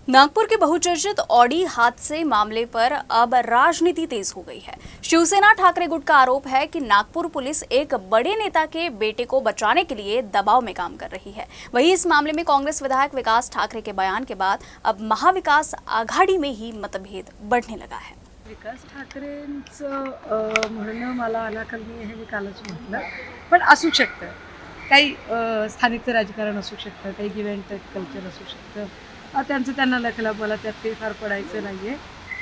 नागपुर के बहुचर्चित ऑडी हादसे मामले पर अब राजनीति तेज हो गई है। शिवसेना ठाकरे गुट का आरोप है कि नागपुर पुलिस एक बड़े नेता के बेटे को बचाने के लिए दबाव में काम कर रही है। वहीं इस मामले में कांग्रेस विधायक विकास ठाकरे के बयान के बाद अब महाविकास आघाडी में ही मतभेद बढ़ने लगा है। विकास ठाकरेंचं म्हणणं मला अनाकलनीय हे मी कालच म्हटलं, पण असू शकतं काही स्थानिकचं राजकारण असू शकतं, काही गिव्ह अँड टेक कल्चर असू शकतं, त्यांचं त्यांना लखला, मला त्यात काही फार पडायचं नाही आहे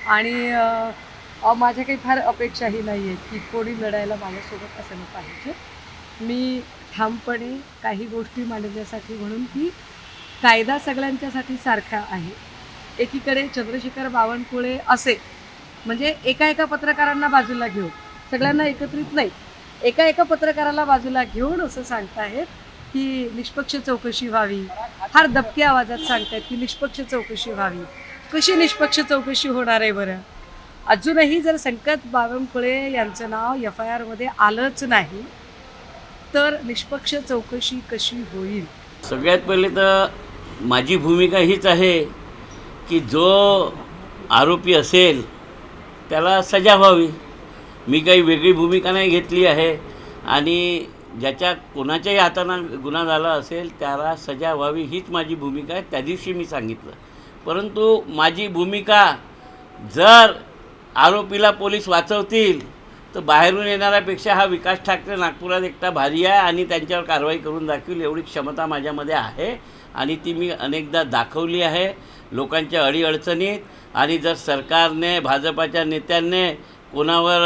आणि माझ्या काही फार अपेक्षाही नाही आहेत की कोणी लढायला माझ्यासोबत असलं पाहिजे। मी ठामपणे काही गोष्टी मांडण्यासाठी, म्हणून की कायदा सगळ्यांच्यासाठी सारखा आहे। एकीकडे चंद्रशेखर बावनकुळे असे म्हणजे एका पत्रकारांना बाजूला घेऊन, सगळ्यांना एकत्रित नाही, एका पत्रकाराला बाजूला घेऊन असं सांगतायत की निष्पक्ष चौकशी व्हावी, फार दबक्या आवाजात सांगतायत की निष्पक्ष चौकशी व्हावी। कशी निष्पक्ष चौकशी होणार आहे बरं? अजूनही जर संकेत बावनकुळे यांचं नाव FIR मध्ये आलंच नाही तर निष्पक्ष चौकशी कशी होईल? सगळ्यात पहिले तर माझी भूमिका हीच आहे की जो आरोपी असेल त्याला सजा व्हावी। मी काही वेगळी भूमिका नाही घेतली आहे आणि ज्याच्या कोणाच्याही हातानं गुन्हा झाला असेल त्याला सजा व्हावी हीच माझी भूमिका आहे। त्या दिवशी मी सांगितलं, परंतु माझी भूमिका जर आरोपीला पोलीस वाचवतील तर बाहेरून येणाऱ्यापेक्षा हा विकास ठाकरे नागपुरात एकटा भारी आहे आणि त्यांच्यावर कारवाई करून दाखवेल एवढी क्षमता माझ्यामध्ये आहे आणि ती मी अनेकदा दाखवली आहे लोकांच्या अडीअडचणीत। आणि जर सरकारने, भाजपाच्या नेत्यांनी कोणावर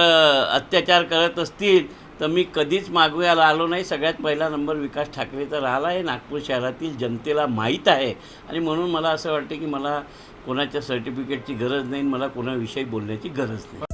अत्याचार करत असतील तर मी कधीच मागवायला आलो नाही। सगळ्यात पहिला नंबर विकास ठाकरेचा राहिला आहे, नागपूर शहरातील जनतेला माहीत आहे आणि म्हणून मला असं वाटतं की मला कोणाच्या सर्टिफिकेटची गरज नाही, मला कोणाविषयी बोलण्याची गरज नाही।